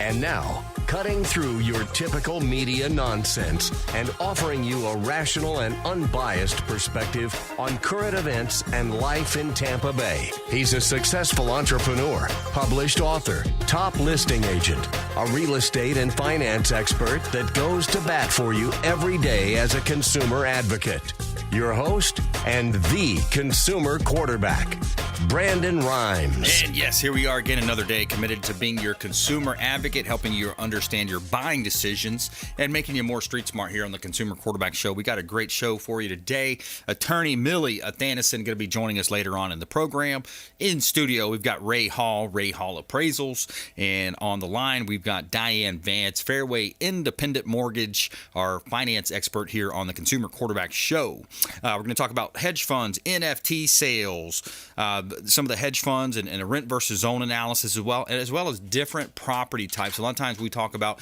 And now, cutting through your typical media nonsense and offering you a rational and unbiased perspective on current events and life in Tampa Bay. He's a successful entrepreneur, published author, top listing agent, a real estate and finance expert that goes to bat for you every day as a consumer advocate. Your host and the consumer quarterback, Brandon Rhymes. And yes, here we are again, another day committed to being your consumer advocate, helping you understand your buying decisions and making you more street smart here on the Consumer Quarterback Show. We got a great show for you today. Attorney Millie Athanason going to be joining us later on in the program. In studio, we've got Ray Hall Appraisals. And on the line, we've got Diane VANCE, Fairway Independent Mortgage, our finance expert here on the Consumer Quarterback Show. We're going to talk about hedge funds, NFT sales, some of the hedge funds and a rent versus zone analysis as well as different property types. A lot of times we talk about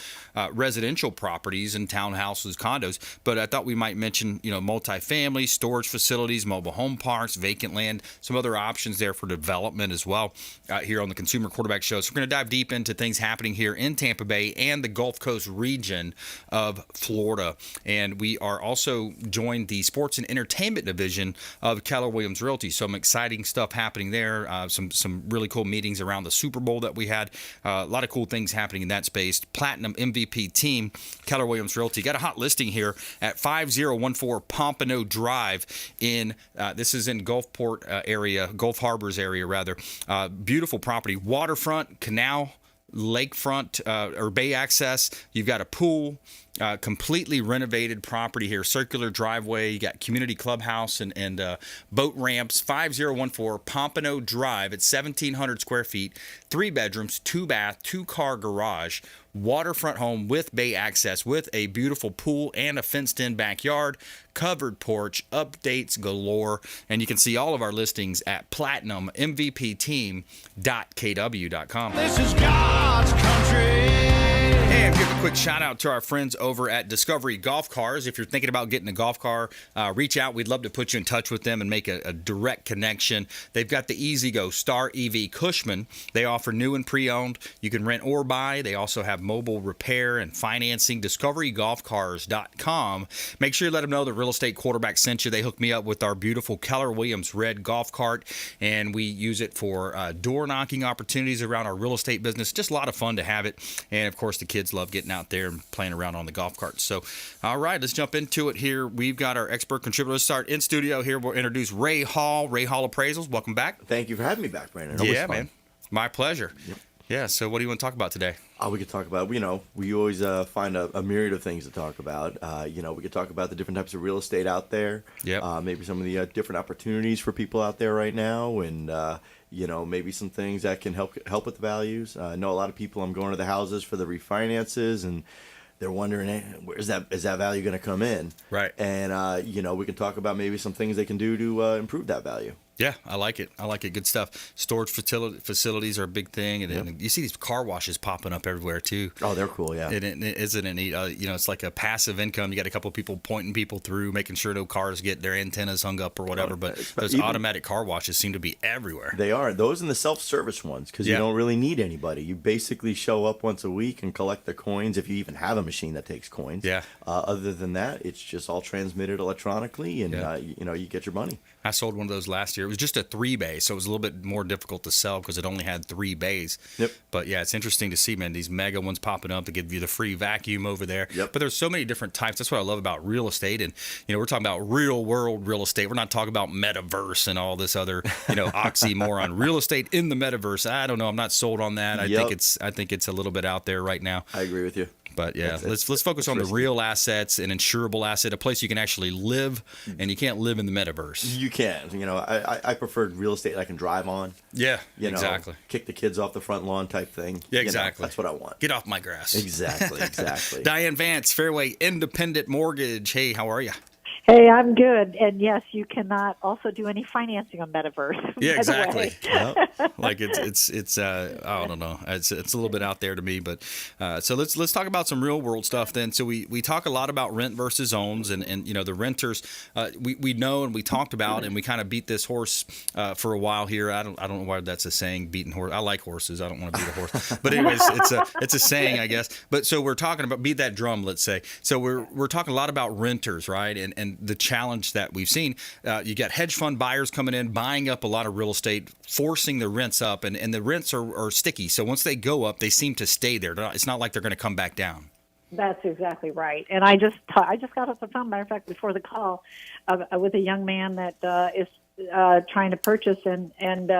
residential properties and townhouses, condos, but I thought we might mention, multifamily, storage facilities, mobile home parks, vacant land, some other options there for development as well here on the Consumer Quarterback Show. So we're going to dive deep into things happening here in Tampa Bay and the Gulf Coast region of Florida. And we are also joined the sports and entertainment division of Keller Williams Realty. Some exciting stuff happening there. Some really cool meetings around the Super Bowl that we had. A lot of cool things happening in that space. Platinum MVP team, Keller Williams Realty. Got a hot listing here at 5014 Pompano Drive in, this is in Gulfport area, Gulf Harbors area rather. Beautiful property, waterfront, canal, lakefront, or bay access. You've got a pool. Completely renovated property here, circular driveway. You got community clubhouse and boat ramps. 5014 Pompano Drive at 1,700 square feet, 3 bedrooms, 2 bath, 2-car garage, waterfront home with bay access, with a beautiful pool and a fenced-in backyard, covered porch, updates galore, and you can see all of our listings at platinummvpteam.kw.com. This is God's country. And give a quick shout out to our friends over at Discovery Golf Cars. If you're thinking about getting a golf car, reach out. We'd love to put you in touch with them and make a direct connection. They've got the Easy Go Star EV Cushman. They offer new and pre-owned. You can rent or buy. They also have mobile repair and financing. DiscoveryGolfCars.com. Make sure you let them know the real estate quarterback sent you. They hooked me up with our beautiful Keller Williams red golf cart, and we use it for door knocking opportunities around our real estate business. Just a lot of fun to have it. And of course, the kids love getting out there and playing around on the golf cart. So, all right, let's jump into it here. We've got our expert contributor. Let's start in studio here. We'll introduce Ray Hall Appraisals. Welcome back. Thank you for having me back, Brandon. Yeah, man. My pleasure. Yep. Yeah, so what do you want to talk about today? We could talk about, we always find a myriad of things to talk about. We could talk about the different types of real estate out there. Yep. Maybe some of the different opportunities for people out there right now, and maybe some things that can help with the values. I know a lot of people, I'm going to the houses for the refinances, and they're wondering, is that value going to come in? Right. And, we can talk about maybe some things they can do to improve that value. Yeah, I like it. Good stuff. Storage facilities are a big thing, and you see these car washes popping up everywhere too. Oh, they're cool, yeah. Isn't it neat? It's like a passive income. You got a couple of people pointing people through, making sure no cars get their antennas hung up or whatever. But those automatic car washes seem to be everywhere. They are. Those and the self-service ones, because you don't really need anybody. You basically show up once a week and collect the coins, if you even have a machine that takes coins. Yeah. Other than that, it's just all transmitted electronically, and you get your money. I sold one of those last year. It was just a 3-bay, so it was a little bit more difficult to sell because it only had 3 bays. Yep. But yeah, it's interesting to see, man, these mega ones popping up to give you the free vacuum over there. Yep. But there's so many different types. That's what I love about real estate. And, we're talking about real world real estate. We're not talking about metaverse and all this other, oxymoron. Real estate in the metaverse. I don't know. I'm not sold on that. I think it's a little bit out there right now. I agree with you. But yeah, let's focus on the real assets, an insurable asset, a place you can actually live, and you can't live in the metaverse. You can. I preferred real estate I can drive on. Yeah, exactly. Kick the kids off the front lawn type thing. Yeah, exactly. That's what I want. Get off my grass. Exactly. Diane VANCE, Fairway Independent Mortgage. Hey, how are you? Hey, I'm good. And yes, you cannot also do any financing on Metaverse. Yeah, exactly. Yep. Like it's I don't know. It's a little bit out there to me, but so let's talk about some real world stuff then. So we talk a lot about rent versus owns, and you know the renters. We know and we talked about and we kind of beat this horse for a while here. I don't know why that's a saying, beating horse. I like horses. I don't want to beat a horse, but anyways, it's a saying, I guess. But so we're talking about beat that drum, let's say. So we're talking a lot about renters, right? And the challenge that we've seen. You got hedge fund buyers coming in, buying up a lot of real estate, forcing the rents up, and the rents are sticky. So once they go up, they seem to stay there. It's not like they're going to come back down. That's exactly right. And I just got off the phone, matter of fact, before the call, with a young man that is trying to purchase, and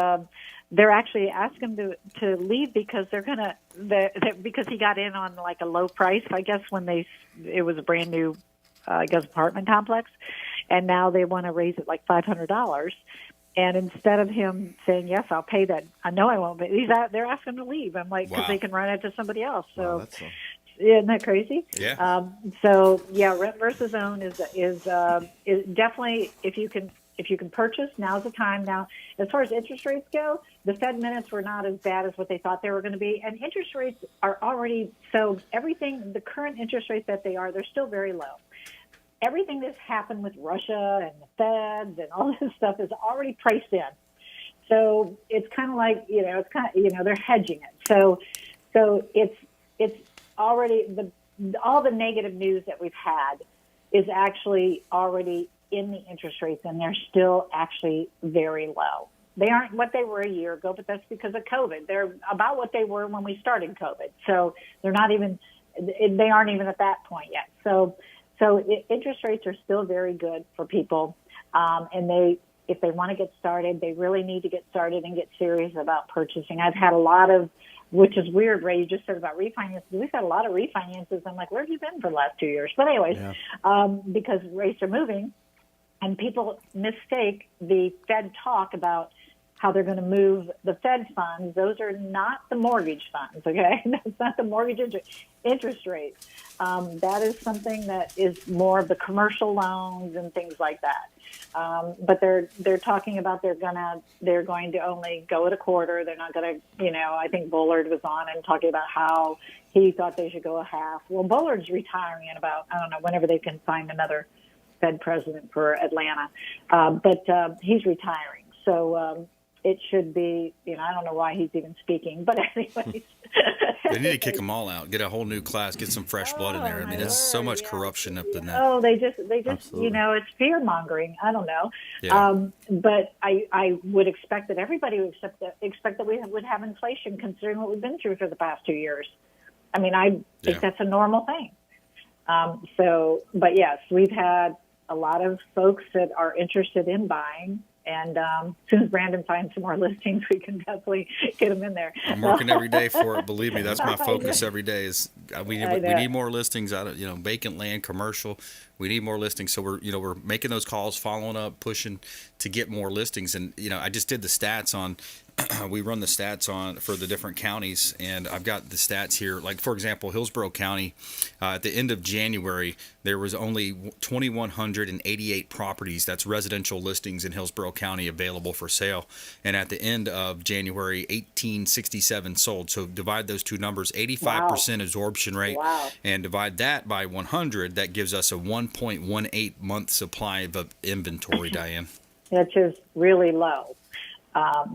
they're actually asking him to leave because because he got in on like a low price, I guess, when it was a brand new apartment complex, and now they want to raise it like $500. And instead of him saying, yes, I'll pay that, I know I won't, but they're asking him to leave. I'm like, because they can run it to somebody else. So Wow, isn't that crazy? Yeah. So yeah, rent versus own is definitely, if you can purchase, now's the time. Now, as far as interest rates go, the Fed minutes were not as bad as what they thought they were going to be, and interest rates are already, so everything, the current interest rates that they are, they're still very low. Everything that's happened with Russia and the Feds and all this stuff is already priced in. So it's kind of like, they're hedging it. So it's already, all the negative news that we've had is actually already in the interest rates, and they're still actually very low. They aren't what they were a year ago, but that's because of COVID. They're about what they were when we started COVID. So they aren't even at that point yet. So interest rates are still very good for people, and if they want to get started, they really need to get started and get serious about purchasing. I've had a lot of, which is weird, Ray, you just said about refinances. We've had a lot of refinances. I'm like, where have you been for the last 2 years? But anyways, because rates are moving, and people mistake the Fed talk about how they're going to move the Fed funds. Those are not the mortgage funds, okay? That's not the mortgage interest rate. That is something that is more of the commercial loans and things like that. But they're talking about they're going to only go at a quarter. They're not going to, I think Bullard was on and talking about how he thought they should go a half. Well, Bullard's retiring in about, I don't know, whenever they can find another Fed president for Atlanta. But he's retiring. So it should be, I don't know why he's even speaking, but anyways. They need to kick them all out, get a whole new class, get some fresh blood in there. I mean, there's so much corruption up in that. Oh, they just, Absolutely. It's fear mongering. I don't know. Yeah. But I would expect that everybody would expect that we would have inflation, considering what we've been through for the past 2 years. I mean, I think that's a normal thing. But yes, we've had a lot of folks that are interested in buying. And as soon as Brandon finds some more listings, we can definitely get them in there. I'm working every day for it. Believe me, that's my focus every day. Is we need more listings out of vacant land, commercial. We need more listings, so we're making those calls, following up, pushing to get more listings. And I just did the stats on. We run the stats on for the different counties, and I've got the stats here. Like, for example, Hillsborough County, at the end of January, there was only 2,188 properties, that's residential listings in Hillsborough County, available for sale. And at the end of January, 1,867 sold. So divide those two numbers, 85% absorption rate, and divide that by 100, that gives us a 1.18 month supply of inventory, Diane. That's just really low.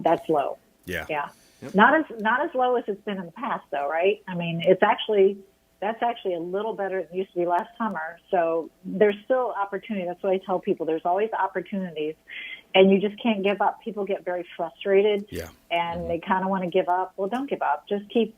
That's low. Yeah. Yeah. Yep. Not as low as it's been in the past, though, right? I mean, that's actually a little better than it used to be last summer. So there's still opportunity. That's what I tell people. There's always opportunities, and you just can't give up. People get very frustrated, and they kind of want to give up. Well, don't give up. Just keep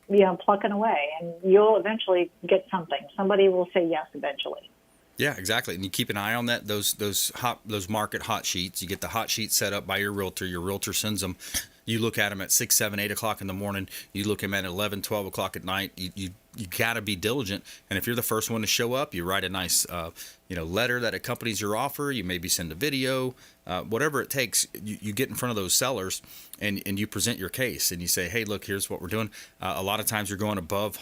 plucking away, and you'll eventually get something. Somebody will say yes eventually. Yeah, exactly. And you keep an eye on that. Those market hot sheets. You get the hot sheets set up by your realtor. Your realtor sends them. You look at them at 6, 7, 8 o'clock in the morning. You look at them at 11, 12 o'clock at night. You got to be diligent. And if you're the first one to show up, you write a nice letter that accompanies your offer. You maybe send a video, whatever it takes. You get in front of those sellers and you present your case, and you say, hey, look, here's what we're doing. A lot of times you're going above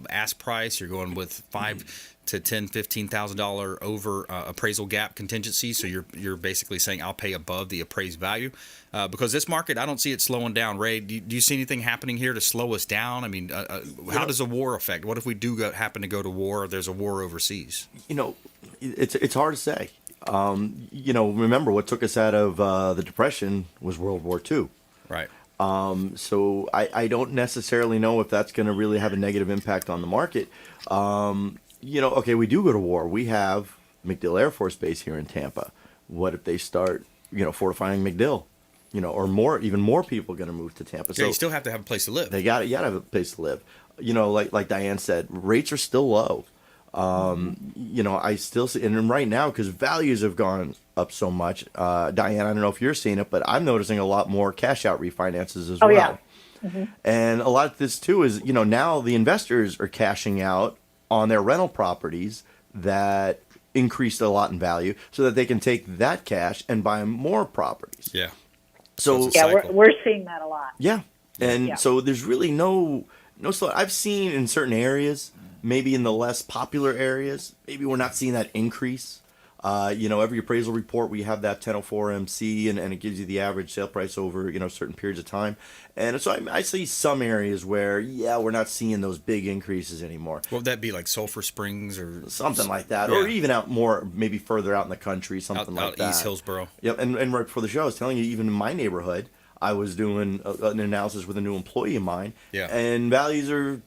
ask price. You're going with 5 to $10,000-$15,000 over appraisal gap contingency. So you're basically saying I'll pay above the appraised value because this market, I don't see it slowing down. Ray, do you see anything happening here to slow us down? I mean, how does a war affect? What if we do happen to go to war? Or there's a war overseas. It's hard to say. Remember what took us out of the Depression was World War II. Right. So I don't necessarily know if that's going to really have a negative impact on the market. Okay, we do go to war. We have MacDill Air Force Base here in Tampa. What if they start, fortifying MacDill? Or even more people going to move to Tampa. So you still have to have a place to live. You got to have a place to live. Like Diane said, rates are still low. I still see, and right now, because values have gone up so much, Diane, I don't know if you're seeing it, but I'm noticing a lot more cash out refinances as well. Yeah. Mm-hmm. And a lot of this too is, now the investors are cashing out on their rental properties that increased a lot in value so that they can take that cash and buy more properties. Yeah. So we're seeing that a lot. Yeah. And so there's really no slow. I've seen in certain areas, maybe in the less popular areas, maybe we're not seeing that increase. Every appraisal report, we have that 1004 MC, and it gives you the average sale price over, certain periods of time. And so I see some areas where, we're not seeing those big increases anymore. What would that be, like Sulphur Springs or something like that? Yeah. Or even out more, maybe further out in the country, something like that. East Hillsboro. Yep. And right before the show, I was telling you, even in my neighborhood, I was doing an analysis with a new employee of mine. Yeah. And values are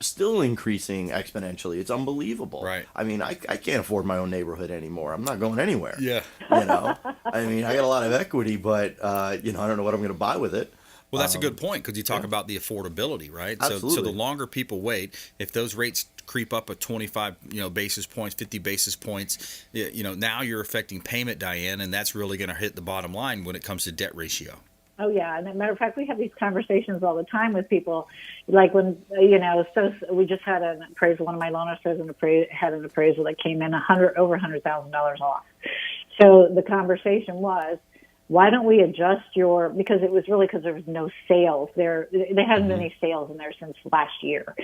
still increasing exponentially. It's unbelievable. Right. I mean, I can't afford my own neighborhood anymore. I'm not going anywhere. Yeah. I mean, I got a lot of equity, but I don't know what I'm going to buy with it. Well, that's a good point because you talk about the affordability, right? Absolutely. So the longer people wait, if those rates creep up at 25, basis points, 50 basis points, now you're affecting payment, Diane, and that's really going to hit the bottom line when it comes to debt ratio. Oh, yeah. And as a matter of fact, we have these conversations all the time with people. Like when, so we just had an appraisal. One of my loan officers had an appraisal that came in over $100,000 off. So the conversation was, why don't we adjust because it was really because there was no sales there. There hasn't been any sales in there since last year.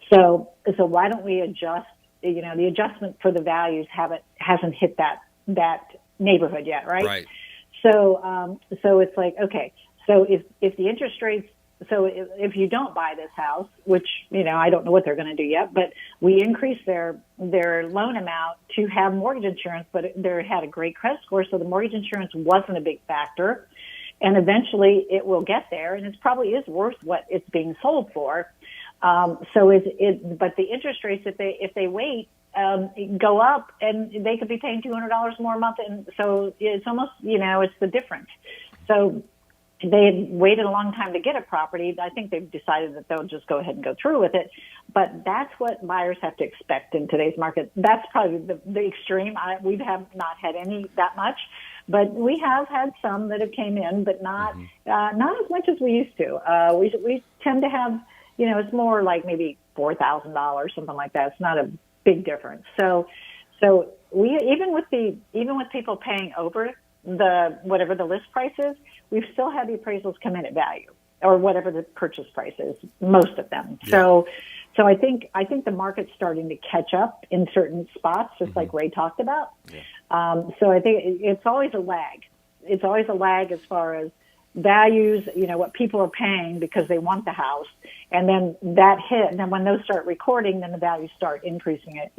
So why don't we adjust, the adjustment for the values hasn't hit that neighborhood yet, right? Right. So it's like, okay. So if the interest rates, if you don't buy this house, which, I don't know what they're going to do yet, but we increased their loan amount to have mortgage insurance, but they had a great credit score. So the mortgage insurance wasn't a big factor. And eventually it will get there, and it probably is worth what it's being sold for. But the interest rates, if they wait, go up, and they could be paying $200 more a month. And so it's almost, it's the difference. So they had waited a long time to get a property. I think they've decided that they'll just go ahead and go through with it. But that's what buyers have to expect in today's market. That's probably the extreme. We have not had any that much, but we have had some that have came in, but not as much as we used to. We tend to have, it's more like maybe $4,000, something like that. It's not a big difference. So we even with people paying over whatever the list price is, we've still had the appraisals come in at value or whatever the purchase price is, most of them. Yeah. So I think the market's starting to catch up in certain spots, just like Ray talked about. Yeah. So I think it's always a lag. It's always a lag as far as values, what people are paying because they want the house. And then that hit, and then when those start recording, then the values start increasing it,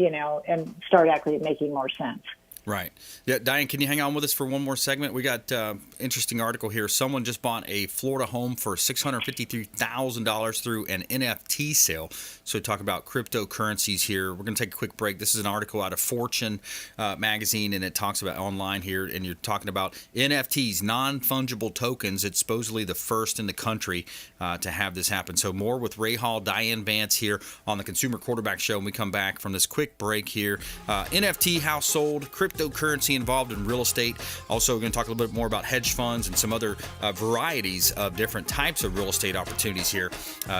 and start actually making more sense. Right. Yeah, Diane, can you hang on with us for one more segment? We got interesting article here. Someone just bought a Florida home for $653,000 through an NFT sale. So talk about cryptocurrencies here. We're going to take a quick break. This is an article out of Fortune magazine, and it talks about online here, and you're talking about NFTs, non-fungible tokens. It's supposedly the first in the country to have this happen. So more with Ray Hall, Diane VANCE here on the Consumer Quarterback Show. When we come back from this quick break here, NFT house sold, cryptocurrency involved in real estate. Also, we're going to talk a little bit more about hedge funds and some other varieties of different types of real estate opportunities here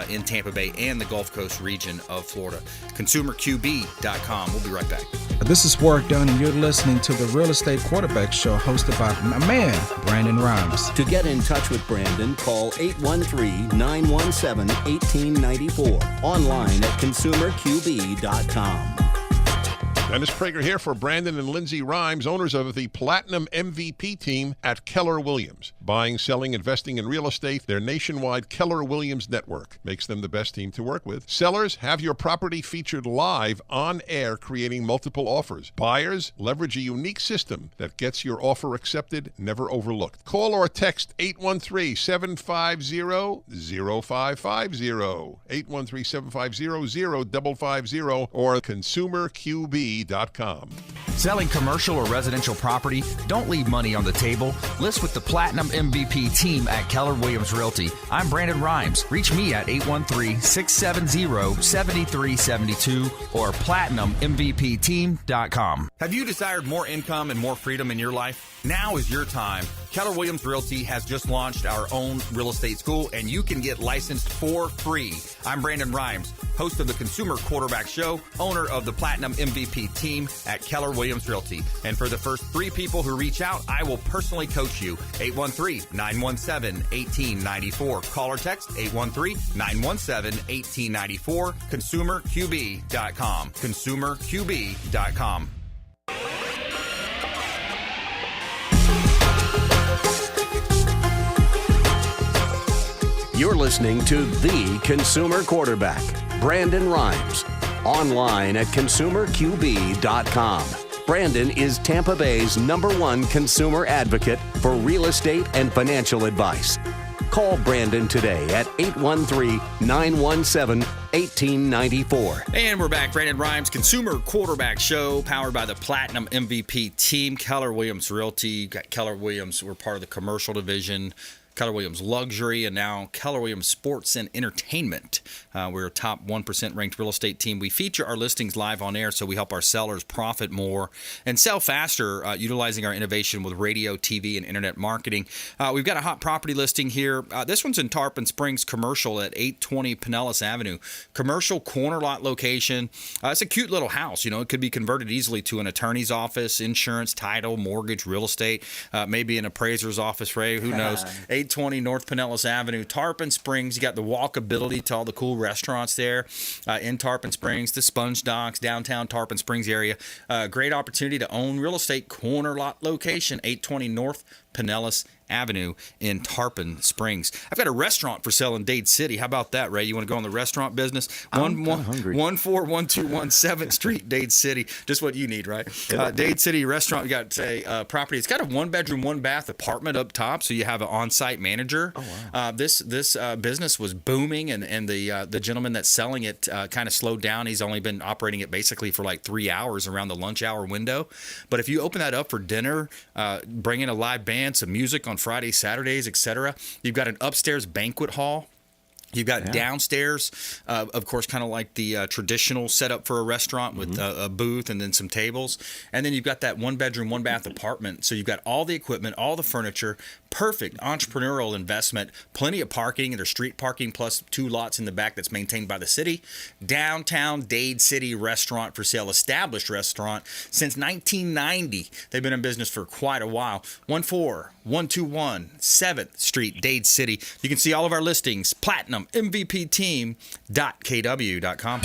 in Tampa Bay and the Gulf Coast region of Florida. ConsumerQB.com. We'll be right back. This is Warwick Dunn, and you're listening to the Real Estate Quarterback Show hosted by my man, Brandon Rhymes. To get in touch with Brandon, call 813-917-1894. Online at ConsumerQB.com. Dennis Prager here for Brandon and Lindsay Rhymes, owners of the Platinum MVP team at Keller Williams. Buying, selling, investing in real estate, their nationwide Keller Williams network makes them the best team to work with. Sellers, have your property featured live on air, creating multiple offers. Buyers, leverage a unique system that gets your offer accepted, never overlooked. Call or text 813-750-0550, 813-750-0550, or consumerqb.com. Selling commercial or residential property? Don't leave money on the table. List with the Platinum MVP team at Keller Williams Realty. I'm Brandon Rhymes. Reach me at 813-670-7372 or platinummvpteam.com. Have you desired more income and more freedom in your life? Now is your time. Keller Williams Realty has just launched our own real estate school, and you can get licensed for free. I'm Brandon Rhymes, host of the Consumer Quarterback Show, owner of the Platinum MVP team at Keller Williams Realty. And for the first 3 people who reach out, I will personally coach you. 813-917-1894. Call or text 813-917-1894. ConsumerQB.com. ConsumerQB.com. You're listening to The Consumer Quarterback, Brandon Rhymes, online at consumerqb.com. Brandon is Tampa Bay's #1 consumer advocate for real estate and financial advice. Call Brandon today at 813-917-1894. And we're back. Brandon Rhymes, Consumer Quarterback Show, powered by the Platinum MVP team, Keller Williams Realty. Got Keller Williams. We're part of the commercial division. Keller Williams Luxury, and now Keller Williams Sports and Entertainment. We're a top 1% ranked real estate team. We feature our listings live on air, so we help our sellers profit more and sell faster, utilizing our innovation with radio, TV, and internet marketing. We've got a hot property listing here. This one's in Tarpon Springs, commercial at 820 Pinellas Avenue. Commercial corner lot location. It's a cute little house. You know, it could be converted easily to an attorney's office, insurance, title, mortgage, real estate, maybe an appraiser's office, Ray, who knows. 820 North Pinellas Avenue, Tarpon Springs. You got the walkability to all the cool restaurants there in Tarpon Springs, the Sponge Docks, downtown Tarpon Springs area. Great opportunity to own real estate, corner lot location, 820 North Pinellas Avenue in Tarpon Springs. I've got a restaurant for sale in Dade City. How about that, Ray? You want to go in the restaurant business? I'm hungry. 14121 7th Street, Dade City. Just what you need, right? Dade City restaurant. You got a property. It's got a 1-bedroom, 1-bath apartment up top, so you have an on-site manager. Oh, wow. This business was booming, and the gentleman that's selling it kind of slowed down. He's only been operating it basically for like 3 hours around the lunch hour window. But if you open that up for dinner, bring in a live band, some music on Fridays, Saturdays, etc. You've got an upstairs banquet hall. You've got downstairs, of course, kind of like the traditional setup for a restaurant with a booth and then some tables. And then you've got that 1-bedroom, 1-bath apartment. So you've got all the equipment, all the furniture, perfect entrepreneurial investment, plenty of parking. There's street parking plus 2 lots in the back that's maintained by the city. Downtown Dade City restaurant for sale, established restaurant since 1990. They've been in business for quite a while. 14121 7th Street, Dade City. You can see all of our listings, Platinum MVPteam.kw.com.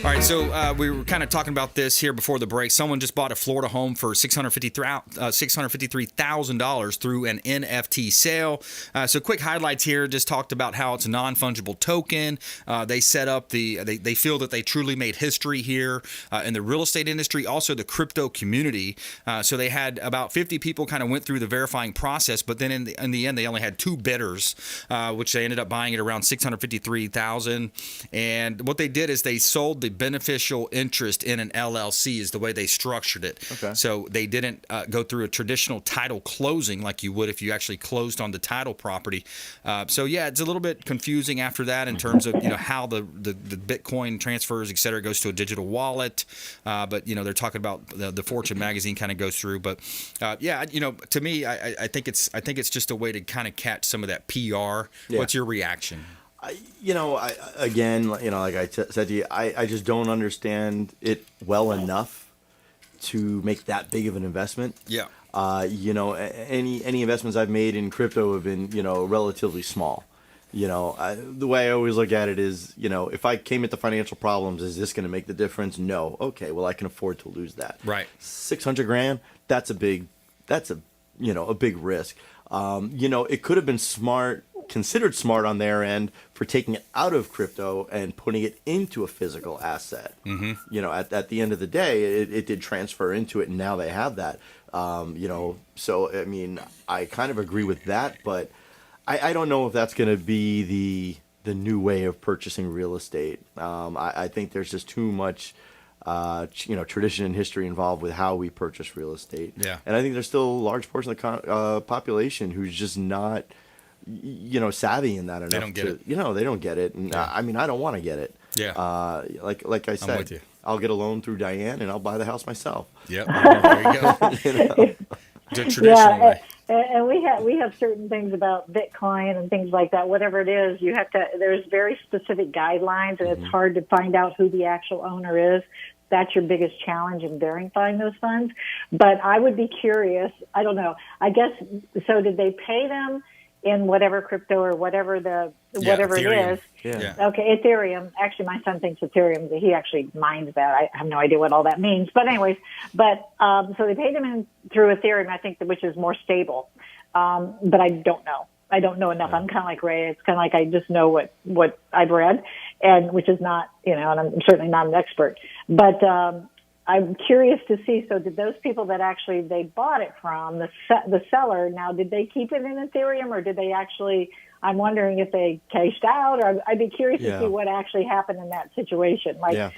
All right, so we were kind of talking about this here before the break. Someone just bought a Florida home for $653,000 through an NFT sale. So quick highlights here. Just talked about how it's a non-fungible token. They set up they feel that they truly made history here in the real estate industry, also the crypto community. So they had about 50 people kind of went through the verifying process, but then in the end they only had 2 bidders, which they ended up buying at around $653,000. And what they did is they sold the beneficial interest in an LLC is the way they structured it. Okay. So they didn't go through a traditional title closing like you would if you actually closed on the title property. So yeah, it's a little bit confusing after that in terms of how the Bitcoin transfers, et cetera, goes to a digital wallet. But they're talking about the Fortune magazine kind of goes through. But to me, I think it's just a way to kind of catch some of that PR. Yeah. What's your reaction? Like I said to you, I just don't understand it well enough to make that big of an investment. Yeah. Any investments I've made in crypto have been, relatively small. The way I always look at it is, if I came into financial problems, is this going to make the difference? No. Okay, well, I can afford to lose that. Right. $600,000, that's a big risk. It could have been considered smart on their end for taking it out of crypto and putting it into a physical asset. Mm-hmm. At the end of the day, it did transfer into it, and now they have that. So I mean, I kind of agree with that, but I don't know if that's going to be the new way of purchasing real estate. I think there's just too much, tradition and history involved with how we purchase real estate. Yeah. And I think there's still a large portion of the population who's just not, savvy in that enough. They don't get it. They don't get it. And I mean, I don't want to get it. Yeah. Like I said, I'm with you. I'll get a loan through Diane and I'll buy the house myself. Yep. There you go. The traditional way. And we have certain things about Bitcoin and things like that. Whatever it is, there's very specific guidelines, and it's hard to find out who the actual owner is. That's your biggest challenge in verifying those funds. But I would be curious. I don't know. I guess so. Did they pay them in whatever crypto or whatever it Ethereum. is? Yeah. Okay, Ethereum. Actually, my son thinks Ethereum. He actually mines that. I have no idea what all that means. But anyways, so they paid him in through Ethereum, I think, which is more stable. But I don't know. I don't know enough. I'm kind of like Ray. It's kind of like I just know what I've read, and which is not, and I'm certainly not an expert. But I'm curious to see. So did those people that actually they bought it from the seller? Now, did they keep it in Ethereum, or did they actually? I'm wondering if they cashed out, or I'd be curious to see what actually happened in that situation. Well,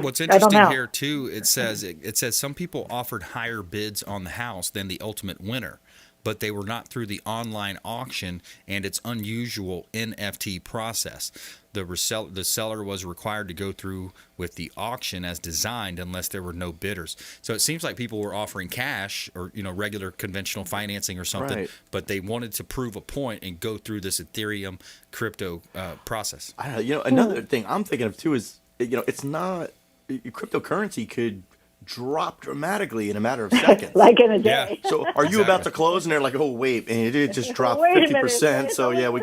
what's interesting here too, it says some people offered higher bids on the house than the ultimate winner, but they were not through the online auction and its unusual NFT process. The seller was required to go through with the auction as designed unless there were no bidders. So it seems like people were offering cash or regular conventional financing or something, right, but they wanted to prove a point and go through this Ethereum crypto process. Another thing I'm thinking of too is it's not cryptocurrency could drop dramanically in a matter of seconds. Like in a day. Yeah. So are you about to close? And they're like, oh, wait, and it did just drop 50%. So, yeah, we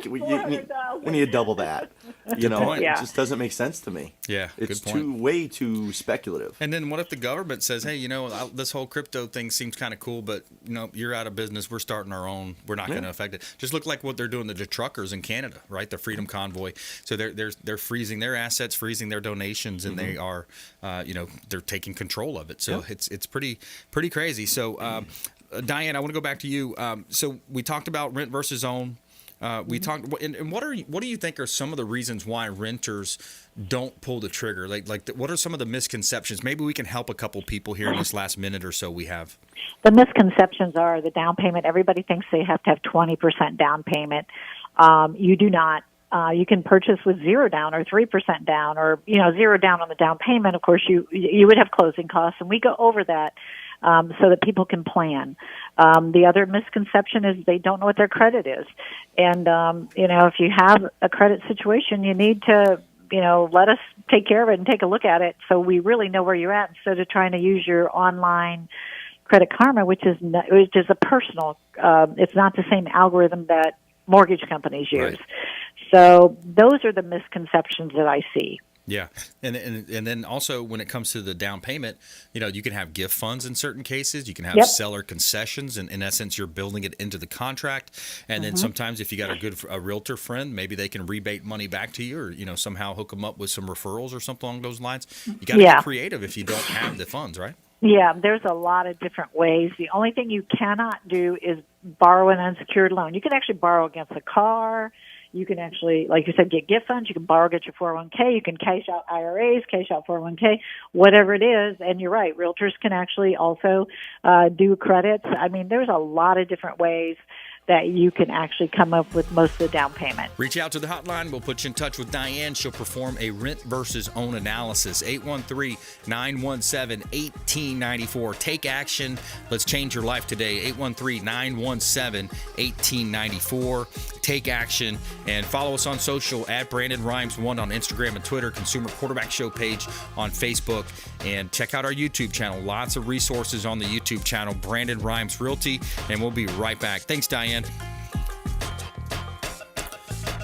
need to double that. Point. It just doesn't make sense to me. Yeah, it's good point. way too speculative. And then what if the government says, hey, this whole crypto thing seems kind of cool, but, you're out of business. We're starting our own. We're not going to affect it. Just look like what they're doing to the truckers in Canada, right? The Freedom Convoy. So they're freezing their assets, freezing their donations, and they are, they're taking control of it. So it's pretty crazy. So, Diane, I want to go back to you. So we talked about rent versus own. We talked, and what do you think are some of the reasons why renters don't pull the trigger? What are some of the misconceptions? Maybe we can help a couple people here in this last minute or so we have. The misconceptions are the down payment. Everybody thinks they have to have 20% down payment. You do not. You can purchase with 0 down or 3% down, or 0 down on the down payment. Of course, you would have closing costs, and we go over that so that people can plan. The other misconception is they don't know what their credit is, and if you have a credit situation, you need to let us take care of it and take a look at it so we really know where you're at, instead of trying to use your online Credit Karma, which is a personal. It's not the same algorithm that mortgage companies use. Right. So those are the misconceptions that I see. Yeah, and then also when it comes to the down payment, you can have gift funds in certain cases. You can have seller concessions, and in essence, you're building it into the contract. And then sometimes if you got a realtor friend, maybe they can rebate money back to you, or somehow hook them up with some referrals or something along those lines. You got to get creative if you don't have the funds, right? Yeah, there's a lot of different ways. The only thing you cannot do is borrow an unsecured loan. You can actually borrow against a car. You can actually, like you said, get gift funds. You can borrow against your 401k. You can cash out IRAs, cash out 401k, whatever it is. And you're right, realtors can actually also do credits. I mean, there's a lot of different ways that you can actually come up with most of the down payment. Reach out to the hotline. We'll put you in touch with Diane. She'll perform a rent versus own analysis. 813-917-1894. Take action. Let's change your life today. 813-917-1894. Take action. And follow us on social at Brandon Rhymes 1 on Instagram and Twitter, Consumer Quarterback Show page on Facebook. And check out our YouTube channel. Lots of resources on the YouTube channel, Brandon Rhymes Realty. And we'll be right back. Thanks, Diane.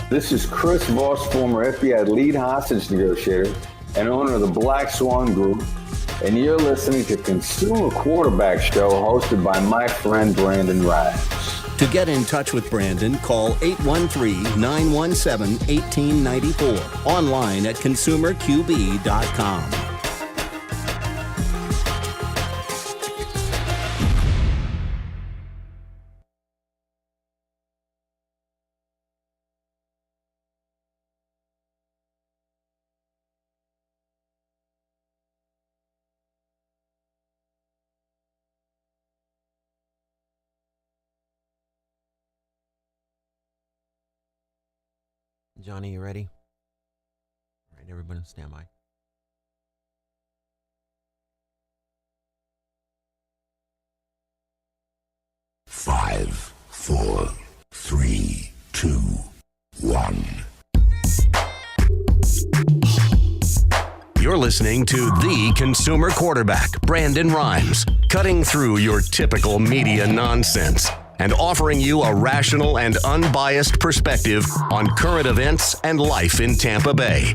This is Chris Voss, former FBI lead hostage negotiator and owner of the Black Swan Group, and you're listening to Consumer Quarterback Show hosted by my friend Brandon Rhymes. To get in touch with Brandon, call 813-917-1894. Online at consumerqb.com. Johnny, you ready? All right, everybody stand by. Five, four, three, two, one. You're listening to the Consumer Quarterback, Brandon Rhymes, cutting through your typical media nonsense and offering you a rational and unbiased perspective on current events and life in Tampa Bay.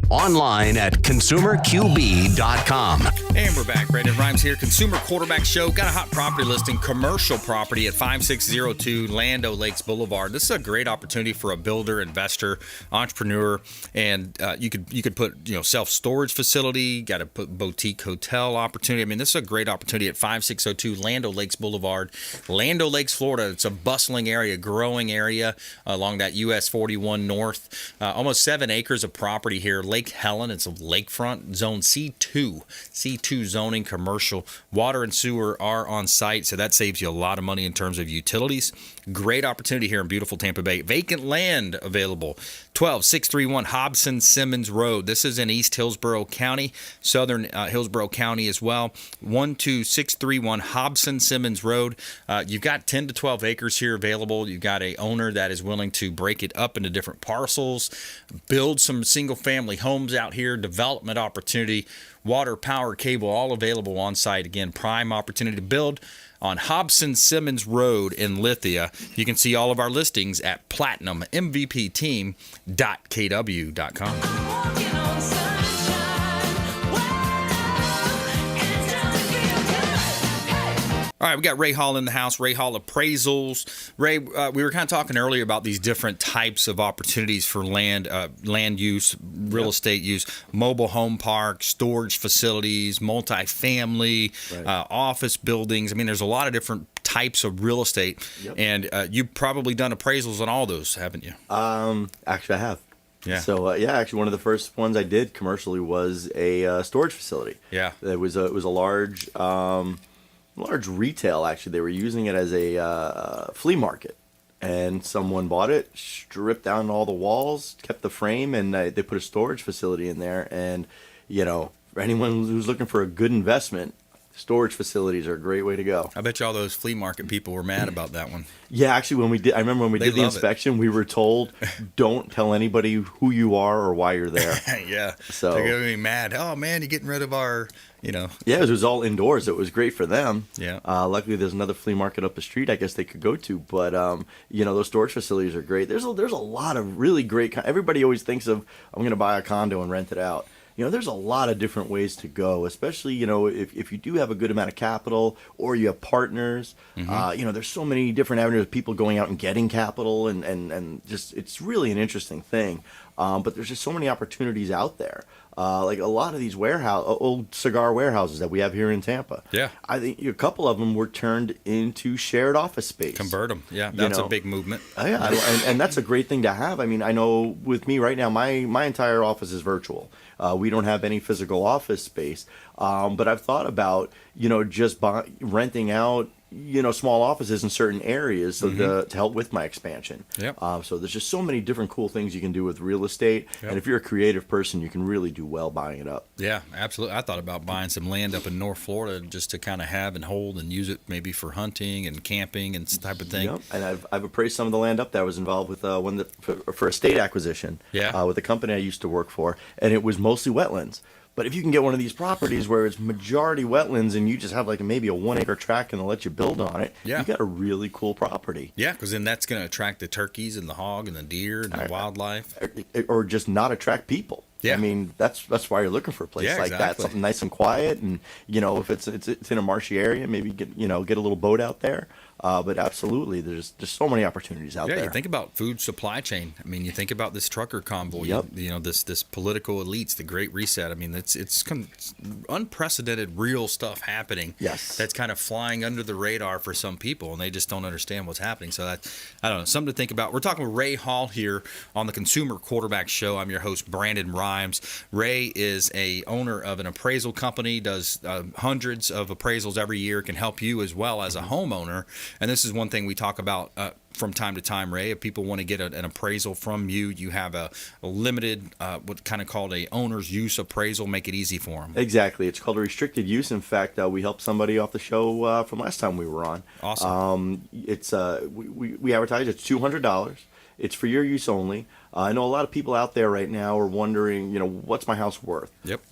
Online at consumerqb.com. And we're back. Brandon Rhymes here. Consumer Quarterback Show. Got a hot property listing, commercial property at 5602 Land O'Lakes Boulevard. This is a great opportunity for a builder, investor, entrepreneur, and you could put self-storage facility. Got to put boutique hotel opportunity. I mean, this is a great opportunity at 5602 Land O'Lakes Boulevard, Land O'Lakes, Florida. It's a bustling area, growing area along that US 41 North. Almost 7 acres of property here. Lake Helen, it's a lakefront, zone C2 zoning, commercial. Water and sewer are on site, so that saves you a lot of money in terms of utilities. Great opportunity here in beautiful Tampa Bay. Vacant land available. 12631 Hobson Simmons Road. This is in East Hillsborough County, southern Hillsborough County as well. 12631 Hobson Simmons Road. You've got 10 to 12 acres here available. You've got a owner that is willing to break it up into different parcels, build some single-family homes out here, development opportunity, water, power, cable, all available on site. Again, prime opportunity to build on Hobson Simmons Road in Lithia. You can see all of our listings at platinummvpteam.kw.com. All right, we got Ray Hall in the house, Ray Hall Appraisals. Ray, we were kind of talking earlier about these different types of opportunities for land use, real estate use, mobile home parks, storage facilities, multifamily, office buildings. I mean, there's a lot of different types of real estate, and you've probably done appraisals on all those, haven't you? Actually, I have. Yeah. So actually, one of the first ones I did commercially was a storage facility. Yeah. It was a large retail. Actually, they were using it as a flea market, and someone bought it, stripped down all the walls, kept the frame, and they put a storage facility in there. And for anyone who's looking for a good investment, storage facilities are a great way to go. I bet you all those flea market people were mad about that one. Yeah, actually, I remember when we did the inspection, we were told, don't tell anybody who you are or why you're there. Yeah. So they're going to be mad. Oh, man, you're getting rid of our, Yeah, it was all indoors. It was great for them. Yeah. Luckily, there's another flea market up the street I guess they could go to. But, those storage facilities are great. There's a lot of really great, everybody always thinks of, I'm going to buy a condo and rent it out. There's a lot of different ways to go, especially, if you do have a good amount of capital or you have partners. Mm-hmm. There's so many different avenues of people going out and getting capital and just it's really an interesting thing. But there's just so many opportunities out there. Like a lot of these old cigar warehouses that we have here in Tampa. Yeah. I think a couple of them were turned into shared office space. Convert them. Yeah, that's a big movement. Yeah, and that's a great thing to have. I mean, I know with me right now, my entire office is virtual. We don't have any physical office space. But I've thought about, just renting out, small offices in certain areas to help with my expansion. Yep. So there's just so many different cool things you can do with real estate. Yep. And if you're a creative person, you can really do well buying it up. Yeah, absolutely. I thought about buying some land up in North Florida just to kind of have and hold and use it maybe for hunting and camping and type of thing. Yep. And I've appraised some of the land up there. I was involved with for estate acquisition with a company I used to work for, and it was mostly wetlands. But if you can get one of these properties where it's majority wetlands and you just have like maybe a 1 acre tract and they'll let you build on it, you got a really cool property. Yeah, because then that's going to attract the turkeys and the hog and the deer and the wildlife. Or just not attract people. Yeah. I mean, that's why you're looking for a place like that, something nice and quiet. And, you know, if it's in a marshy area, maybe get a little boat out there. But absolutely, there's so many opportunities out there. Yeah, you think about food supply chain. I mean, you think about this trucker convoy. You know, this political elites, the Great Reset. I mean, it's unprecedented, real stuff happening. Yes, that's kind of flying under the radar for some people, and they just don't understand what's happening. So I don't know, something to think about. We're talking with Ray Hall here on the Consumer Quarterback Show. I'm your host, Brandon Rhymes. Ray is a owner of an appraisal company, does hundreds of appraisals every year, can help you as well as a homeowner. And this is one thing we talk about from time to time, Ray. If people want to get an appraisal from you, you have a limited, what kind of called a owner's use appraisal. Make it easy for them. Exactly. It's called a restricted use. In fact, we helped somebody off the show from last time we were on. Awesome. It's we advertise. It's $200. It's for your use only. I know a lot of people out there right now are wondering, you know, what's my house worth? Yep.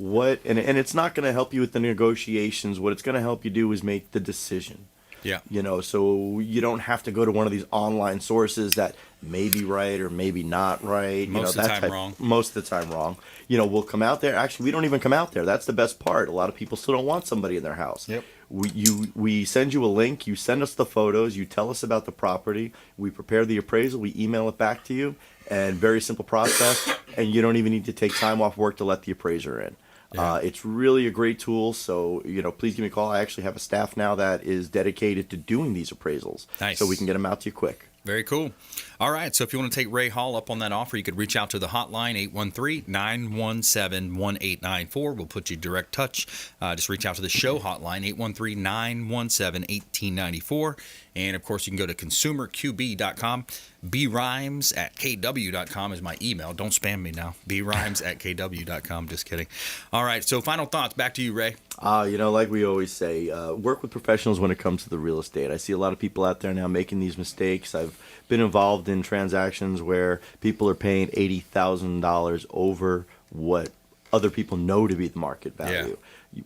And it's not going to help you with the negotiations. What it's going to help you do is make the decision. Yeah. You know, so you don't have to go to one of these online sources that may be right or maybe not right. Most of the time wrong. Most of the time wrong. You know, we'll come out there. Actually, we don't even come out there. That's the best part. A lot of people still don't want somebody in their house. Yep. We send you a link. You send us the photos. You tell us about the property. We prepare the appraisal. We email it back to you. And very simple process. And you don't even need to take time off work to let the appraiser in. Yeah. It's really a great tool, so, you know, please give me a call. I actually have a staff now that is dedicated to doing these appraisals. Nice. So we can get them out to you quick. Very cool. All right, so if you want to take Ray Hall up on that offer, you could reach out to the hotline, 813-917-1894. We'll put you direct touch. Just reach out to the show hotline, 813-917-1894. And, of course, you can go to consumerqb.com. brhymes@kw.com is my email. Don't spam me now. brhymes@kw.com. Just kidding. All right, so final thoughts. Back to you, Ray. You know, like we always say, work with professionals when it comes to the real estate. I see a lot of people out there now making these mistakes. I've been involved in transactions where people are paying $80,000 over what other people know to be the market value. Yeah.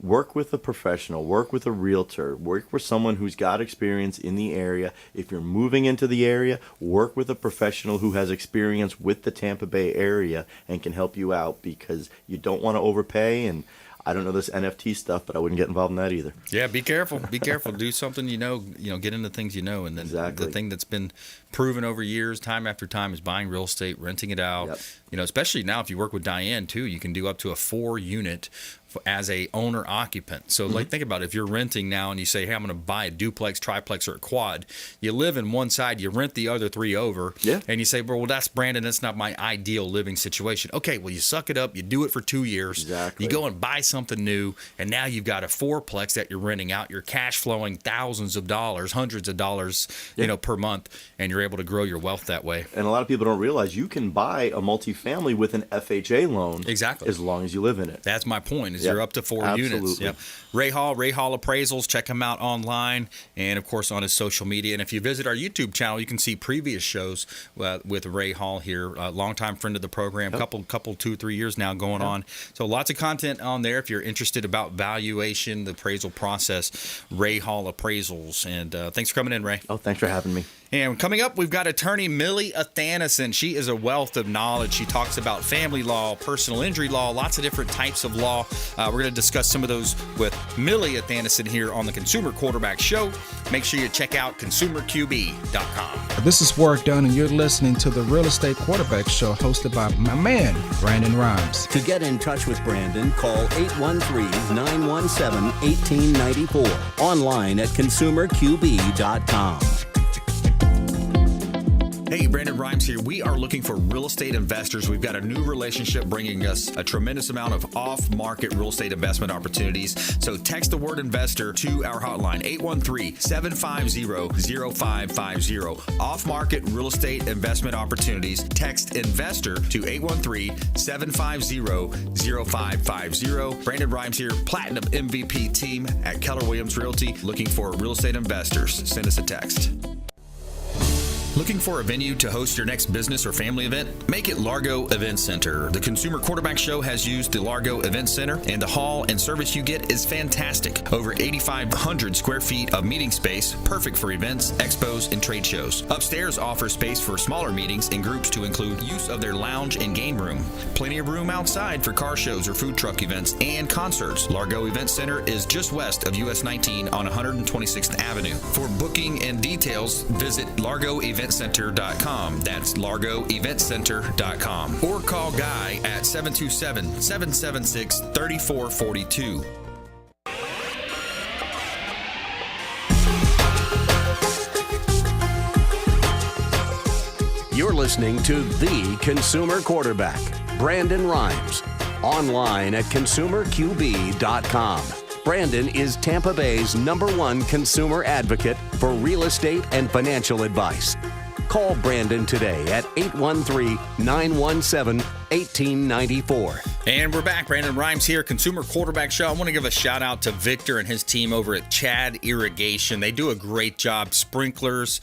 Work with a professional, work with a realtor, work with someone who's got experience in the area. If you're moving into the area, work with a professional who has experience with the Tampa Bay area and can help you out, because you don't want to overpay. And I don't know this NFT stuff, but I wouldn't get involved in that either. Yeah, be careful. Be careful. Do something you know, get into things you know. And then exactly. The thing that's been proven over years, time after time, is buying real estate, renting it out. Yep. You know, especially now if you work with Diane, too, you can do up to a 4-unit as a owner occupant. So like, think about it. If you're renting now and you say, hey, I'm going to buy a duplex, triplex, or a quad, you live in one side, you rent the other 3 over, and you say, well, that's Brandon, that's not my ideal living situation. Okay, well, you suck it up, you do it for 2 years, you go and buy something new, and now you've got a 4-plex that you're renting out, you're cash flowing thousands of dollars, hundreds of dollars, per month, and you're able to grow your wealth that way. And a lot of people don't realize you can buy a multifamily with an FHA loan. Exactly. As long as you live in it. That's my point. You're up to 4 units. Yep. Ray Hall Appraisals. Check him out online and, of course, on his social media. And if you visit our YouTube channel, you can see previous shows with Ray Hall here, a longtime friend of the program, couple 2-3 years now going on. So lots of content on there. If you're interested about valuation, the appraisal process, Ray Hall Appraisals. And thanks for coming in, Ray. Oh, thanks for having me. And coming up, we've got attorney Millie Athanason. She is a wealth of knowledge. She talks about family law, personal injury law, lots of different types of law. We're going to discuss some of those with Millie Athanason here on the Consumer Quarterback Show. Make sure you check out consumerqb.com. This is Work Done, and you're listening to the Real Estate Quarterback Show, hosted by my man, Brandon Rhymes. To get in touch with Brandon, call 813-917-1894. Online at consumerqb.com. Hey, Brandon Rhymes here. We are looking for real estate investors. We've got a new relationship bringing us a tremendous amount of off-market real estate investment opportunities. So text the word investor to our hotline, 813-750-0550. Off-market real estate investment opportunities. Text investor to 813-750-0550. Brandon Rhymes here, Platinum MVP team at Keller Williams Realty, looking for real estate investors. Send us a text. Looking for a venue to host your next business or family event? Make it Largo Event Center. The Consumer Quarterback Show has used the Largo Event Center, and the hall and service you get is fantastic. Over 8,500 square feet of meeting space, perfect for events, expos, and trade shows. Upstairs offers space for smaller meetings and groups to include use of their lounge and game room. Plenty of room outside for car shows or food truck events and concerts. Largo Event Center is just west of US 19 on 126th Avenue. For booking and details, visit largoeventcenter.com. That's largoeventcenter.com. Or call Guy at 727-776-3442. You're listening to The Consumer Quarterback, Brandon Rhymes. Online at consumerqb.com. Brandon is Tampa Bay's #1 consumer advocate for real estate and financial advice. Call Brandon today at 813-917-1894. And we're back. Brandon Rhymes here, Consumer Quarterback Show. I want to give a shout out to Victor and his team over at Chad Irrigation. They do a great job. Sprinklers,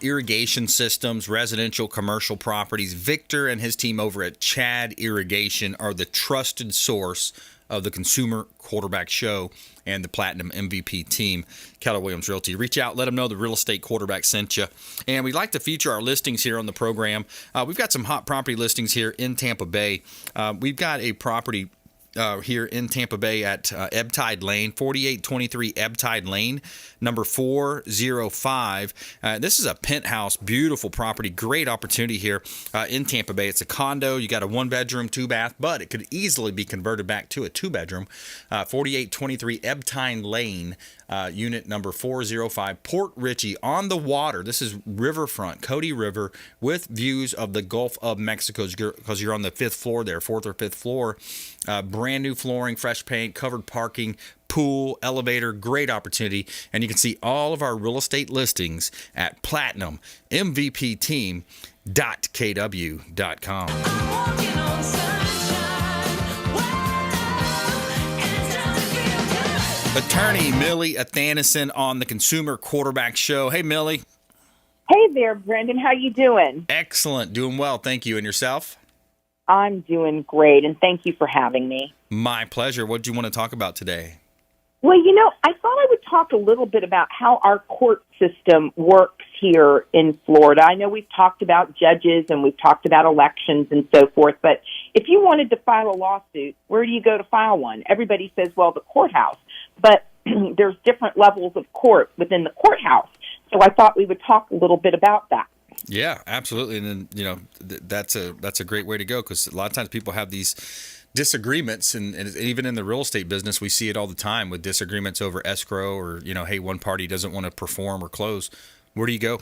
irrigation systems, residential, commercial properties. Victor and his team over at Chad Irrigation are the trusted source of the Consumer Quarterback Show and the Platinum MVP team, Keller Williams Realty. Reach out, let them know the real estate quarterback sent you. And we'd like to feature our listings here on the program. We've got some hot property listings here in Tampa Bay. We've got a property here in Tampa Bay at Ebbtide Lane, 4823 Ebbtide Lane, number 405. This is a penthouse, beautiful property, great opportunity here in Tampa Bay. It's a condo. You got a 1-bedroom, 2-bath, but it could easily be converted back to a 2-bedroom. 4823 Ebbtide Lane, unit number 405, Port Richey, on the water. This is riverfront, Cody River, with views of the Gulf of Mexico, because you're on the 5th floor there, 4th or 5th floor. Brand new flooring, fresh paint, covered parking, pool, elevator, great opportunity. And you can see all of our real estate listings at platinummvpteam.kw.com. Attorney Millie Athanason on the Consumer Quarterback Show. Hey, Millie. Hey there, Brendan. How you doing? Excellent. Doing well. Thank you. And yourself? I'm doing great, and thank you for having me. My pleasure. What do you want to talk about today? Well, I thought I would talk a little bit about how our court system works here in Florida. I know we've talked about judges and we've talked about elections and so forth, but if you wanted to file a lawsuit, where do you go to file one? Everybody says, well, the courthouse, but there's different levels of court within the courthouse. So I thought we would talk a little bit about that. Yeah, absolutely. And then, that's a great way to go, because a lot of times people have these disagreements, and even in the real estate business, we see it all the time with disagreements over escrow, or, hey, one party doesn't want to perform or close. Where do you go?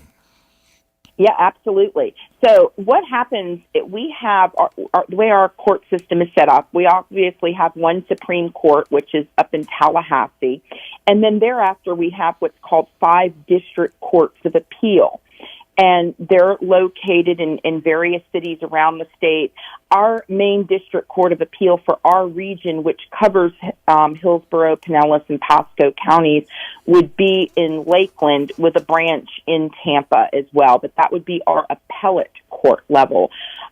Yeah, absolutely. So what happens, we have, the way our court system is set up, we obviously have one Supreme Court, which is up in Tallahassee, and then thereafter we have what's called 5 district courts of appeal. And they're located in various cities around the state. Our main district court of appeal for our region, which covers Hillsborough, Pinellas, and Pasco counties, would be in Lakeland, with a branch in Tampa as well. But that would be our appellate court level.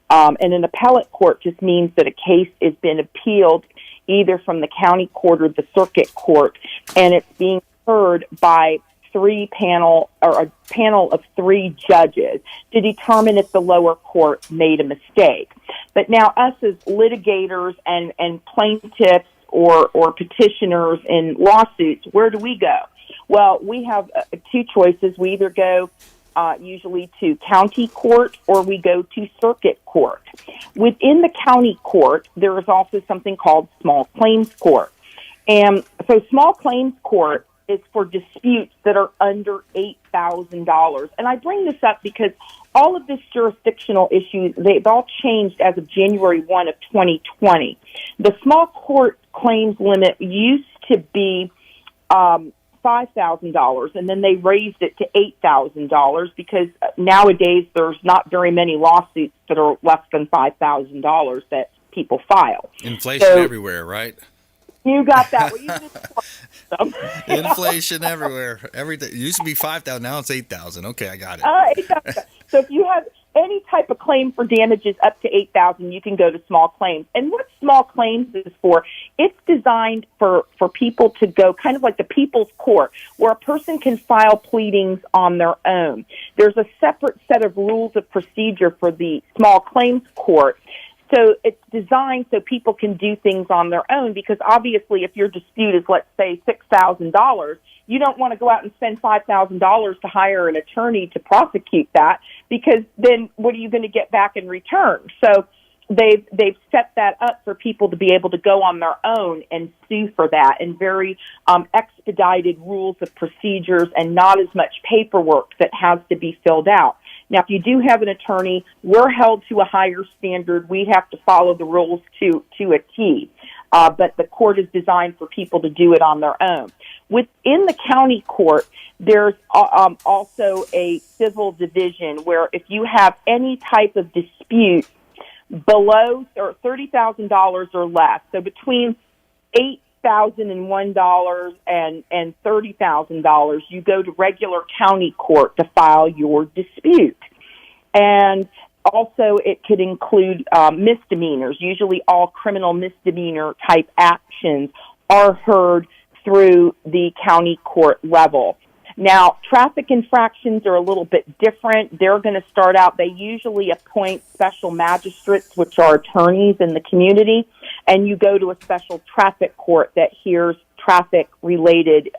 And an appellate court just means that a case has been appealed either from the county court or the circuit court, and it's being heard by a panel of 3 judges to determine if the lower court made a mistake. But now us as litigators and plaintiffs or petitioners in lawsuits, where do we go? Well, we have 2 choices. We either go usually to county court or we go to circuit court. Within the county court, there is also something called small claims court. And so small claims court is for disputes that are under $8,000. And I bring this up because all of this jurisdictional issues, they've all changed as of January 1 of 2020. The small court claims limit used to be $5,000, and then they raised it to $8,000 because nowadays there's not very many lawsuits that are less than $5,000 that people file. Inflation everywhere, right? You got that. Well, even Inflation everywhere. Everything it used to be 5,000, now it's 8,000. Okay, I got it. 8,000. So if you have any type of claim for damages up to 8,000, you can go to small claims. And what small claims is for, it's designed for people to go kind of like the people's court, where a person can file pleadings on their own. There's a separate set of rules of procedure for the small claims court. So it's designed so people can do things on their own, because obviously if your dispute is, let's say, $6,000, you don't want to go out and spend $5,000 to hire an attorney to prosecute that, because then what are you going to get back in return? So they've set that up for people to be able to go on their own and sue for that, and very expedited rules of procedures and not as much paperwork that has to be filled out. Now, if you do have an attorney, we're held to a higher standard. We have to follow the rules to a T. But the court is designed for people to do it on their own. Within the county court, there's also a civil division where if you have any type of dispute below or $30,000 or less, so between $8,001 and $30,000, you go to regular county court to file your dispute. And also it could include misdemeanors. Usually all criminal misdemeanor type actions are heard through the county court level. Now, traffic infractions are a little bit different. They're going to start out, they usually appoint special magistrates, which are attorneys in the community, and you go to a special traffic court that hears traffic-related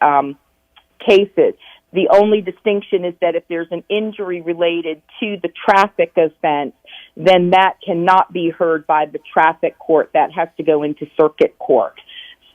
cases. The only distinction is that if there's an injury related to the traffic offense, then that cannot be heard by the traffic court. That has to go into circuit court.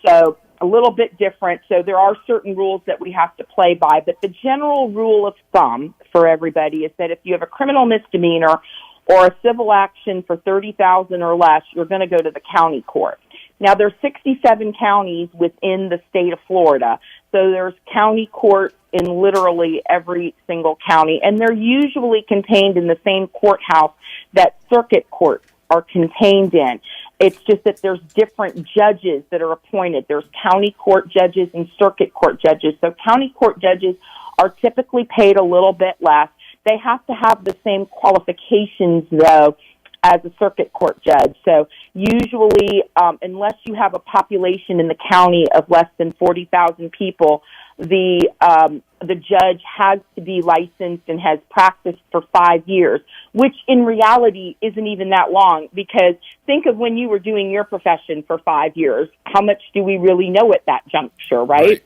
So a little bit different. So there are certain rules that we have to play by, but the general rule of thumb for everybody is that if you have a criminal misdemeanor or a civil action for $30,000 or less, you're going to go to the county court. Now, there's 67 counties within the state of Florida, so there's county court in literally every single county, and they're usually contained in the same courthouse that circuit courts are contained in. It's just that there's different judges that are appointed. There's county court judges and circuit court judges. So county court judges are typically paid a little bit less. They have to have the same qualifications, though, as a circuit court judge. So usually, unless you have a population in the county of less than 40,000 people, the judge has to be licensed and has practiced for 5 years, which in reality isn't even that long, because think of when you were doing your profession for 5 years. How much do we really know at that juncture, right?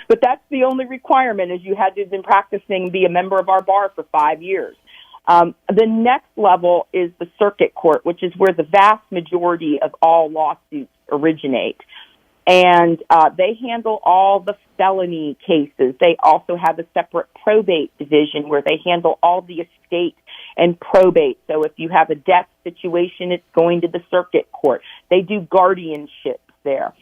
But that's the only requirement, is you had to have been practicing, be a member of our bar for 5 years. The next level is the circuit court, which is where the vast majority of all lawsuits originate. And they handle all the felony cases. They also have a separate probate division where they handle all the estate and probate. So if you have a death situation, it's going to the circuit court. They do guardianships there.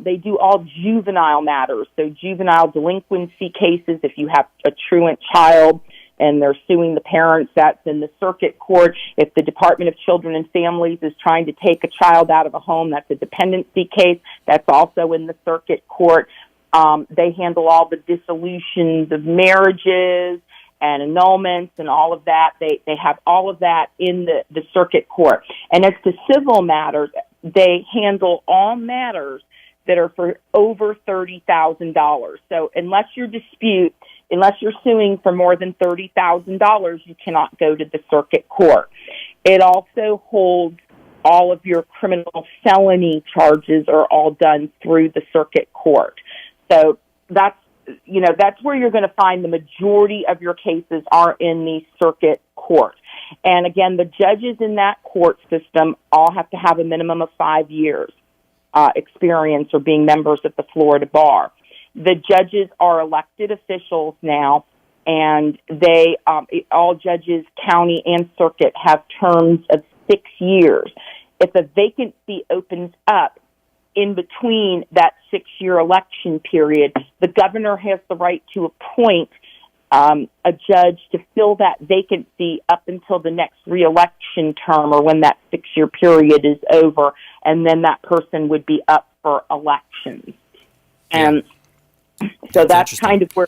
They do all juvenile matters, so juvenile delinquency cases. If you have a truant child and they're suing the parents, that's in the circuit court. If the Department of Children and Families is trying to take a child out of a home, that's a dependency case. That's also in the circuit court. They handle all the dissolutions of marriages and annulments and all of that. They have all of that in the circuit court. And as to civil matters, they handle all matters that are for over $30,000. So unless you're suing for more than $30,000, you cannot go to the circuit court. It also holds all of your criminal felony charges are all done through the circuit court. So that's where you're going to find the majority of your cases are in the circuit court. And again, the judges in that court system all have to have a minimum of 5 years experience or being members of the Florida bar. The judges are elected officials now, and they all judges, county and circuit, have terms of 6 years. If a vacancy opens up in between that 6-year election period, the governor has the right to appoint a judge to fill that vacancy up until the next reelection term or when that 6-year period is over, and then that person would be up for elections. And so that's kind of where,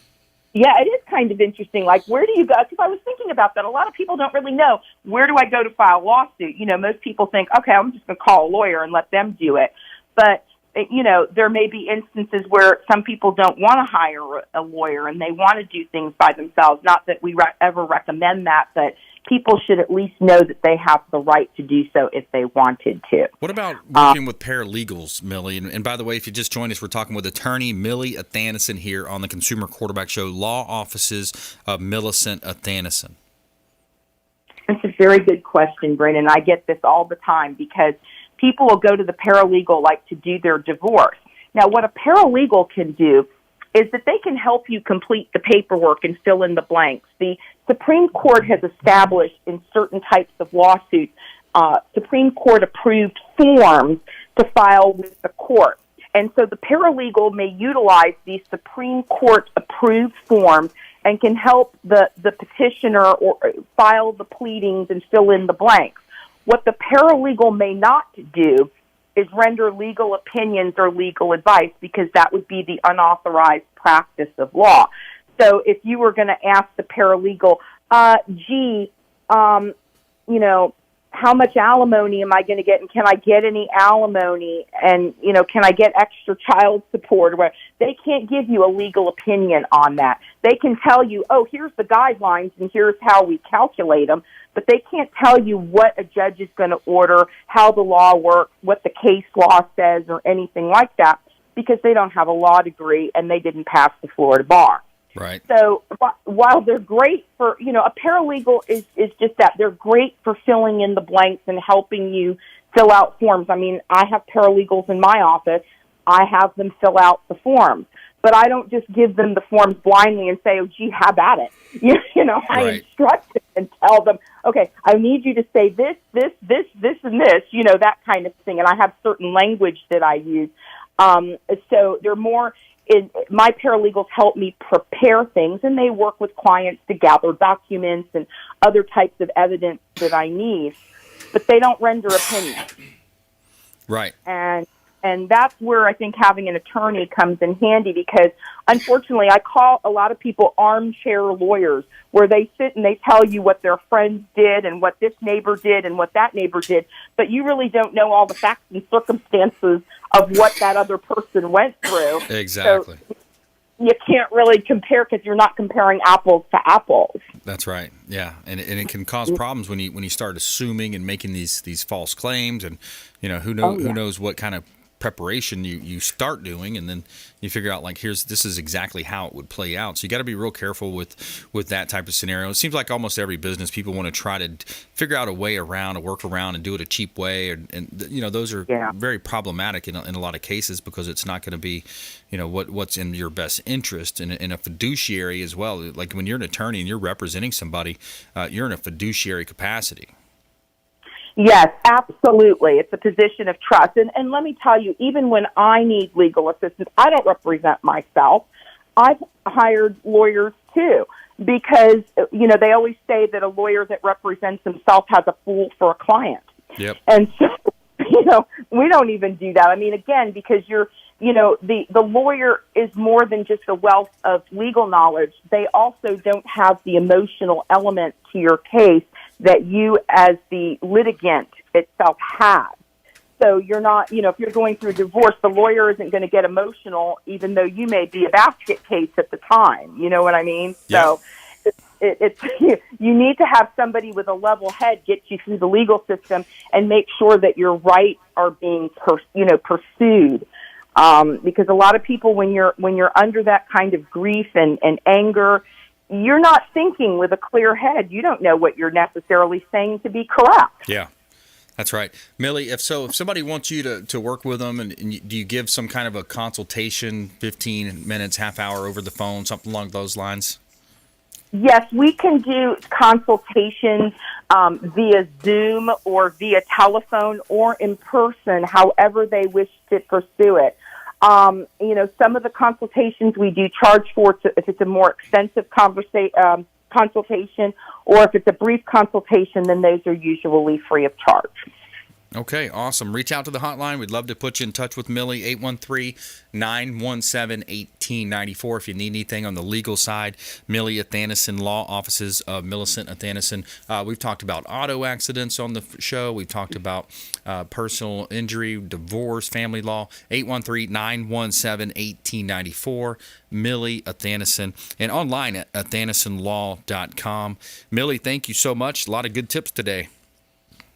it is kind of interesting. Like, where do you go? Because I was thinking about that. A lot of people don't really know, where do I go to file a lawsuit? You know, most people think, okay, I'm just going to call a lawyer and let them do it. But, you know, there may be instances where some people don't want to hire a lawyer and they want to do things by themselves. Not that we ever recommend that, but people should at least know that they have the right to do so if they wanted to. What about working with paralegals, Millie? And by the way, if you just joined us, we're talking with attorney Millicent Athanason here on the Consumer Quarterback Show, law offices of Millicent Athanason. That's a very good question, Brandon. I get this all the time because people will go to the paralegal like to do their divorce. Now, what a paralegal can do is that they can help you complete the paperwork and fill in the blanks. The Supreme Court has established in certain types of lawsuits, Supreme Court approved forms to file with the court. And so the paralegal may utilize these Supreme Court approved forms and can help the petitioner or file the pleadings and fill in the blanks. What the paralegal may not do is render legal opinions or legal advice, because that would be the unauthorized practice of law. So if you were going to ask the paralegal, you know, how much alimony am I going to get, and can I get any alimony, and, you know, can I get extra child support, or whatever, they can't give you a legal opinion on that. They can tell you, oh, here's the guidelines and here's how we calculate them, but they can't tell you what a judge is going to order, how the law works, what the case law says, or anything like that, because they don't have a law degree and they didn't pass the Florida bar. Right. So while they're great for, you know, a paralegal is just that. They're great for filling in the blanks and helping you fill out forms. I mean, I have paralegals in my office. I have them fill out the forms. But I don't just give them the forms blindly and say, oh, gee, have at it. You know, I instruct them and tell them, okay, I need you to say this, and this, you know, that kind of thing. And I have certain language that I use. So they're more... my paralegals help me prepare things, and they work with clients to gather documents and other types of evidence that I need, but they don't render opinions. Right. And that's where I think having an attorney comes in handy, because unfortunately I call a lot of people armchair lawyers, where they sit and they tell you what their friends did and what this neighbor did and what that neighbor did, but you really don't know all the facts and circumstances of what that other person went through. Exactly. So you can't really compare, because you're not comparing apples to apples. That's right. Yeah, and it can cause problems when you start assuming and making these false claims, and you know who knows what kind of preparation you start doing, and then you figure out, like, this is exactly how it would play out. So you got to be real careful with that type of scenario. It seems like almost every business, people want to try to figure out a way around, a workaround, and do it a cheap way, and you know, those are very problematic in a lot of cases, because it's not going to be, you know, what's in your best interest. And in a fiduciary as well, like when you're an attorney and you're representing somebody, you're in a fiduciary capacity. Yes, absolutely. It's a position of trust. And let me tell you, even when I need legal assistance, I don't represent myself. I've hired lawyers too, because, you know, they always say that a lawyer that represents himself has a fool for a client. Yep. And so, you know, we don't even do that. I mean, again, because the lawyer is more than just a wealth of legal knowledge. They also don't have the emotional element to your case that you as the litigant itself has. So you're not, you know, if you're going through a divorce, the lawyer isn't going to get emotional, even though you may be a basket case at the time. You know what I mean? Yeah. So it's you need to have somebody with a level head get you through the legal system and make sure that your rights are being pursued. Because a lot of people, when you're under that kind of grief and anger, you're not thinking with a clear head. You don't know what you're necessarily saying to be correct. Yeah, that's right. Millie, if somebody wants you to work with them, and do you give some kind of a consultation, 15 minutes, half hour over the phone, something along those lines? Yes, we can do consultations via Zoom or via telephone or in person, however they wish to pursue it. Some of the consultations we do charge for if it's a more extensive consultation, or if it's a brief consultation, then those are usually free of charge. Okay, awesome. Reach out to the hotline. We'd love to put you in touch with Millie, 813-917-1894. If you need anything on the legal side, Millie Athanason Law Offices of Millicent Athanason. We've talked about auto accidents on the show. We've talked about personal injury, divorce, family law, 813-917-1894. Millie Athanason, and online at athanasonlaw.com. Millie, thank you so much. A lot of good tips today.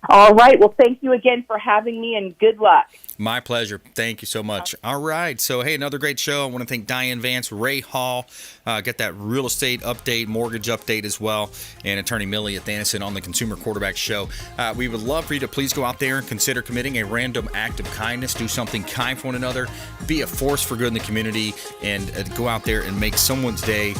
All right. Well, thank you again for having me, and good luck. My pleasure. Thank you so much. All right. So, hey, another great show. I want to thank Diane Vance, Ray Hall, get that real estate update, mortgage update as well, and attorney Millie Athanason on the Consumer Quarterback Show. We would love for you to please go out there and consider committing a random act of kindness. Do something kind for one another. Be a force for good in the community, and go out there and make someone's day,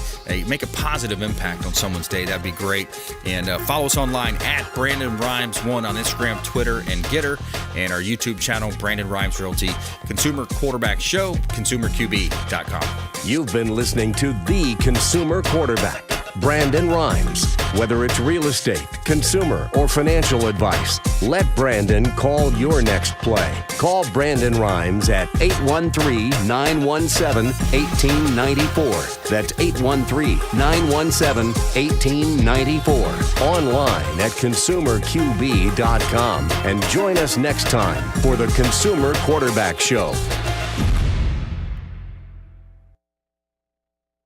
make a positive impact on someone's day. That'd be great. And follow us online at Brandon Rhymes 1 on Instagram, Twitter, and Getter, and our YouTube channel, Brandon Rhymes Realty, Consumer Quarterback Show, consumerqb.com. You've been listening to The Consumer Quarterback, Brandon Rhymes. Whether it's real estate, consumer, or financial advice, let Brandon call your next play. Call Brandon Rhymes at 813-917-1894. That's 813-917-1894. Online at consumerqb.com. And join us next time for the Consumer Quarterback Show.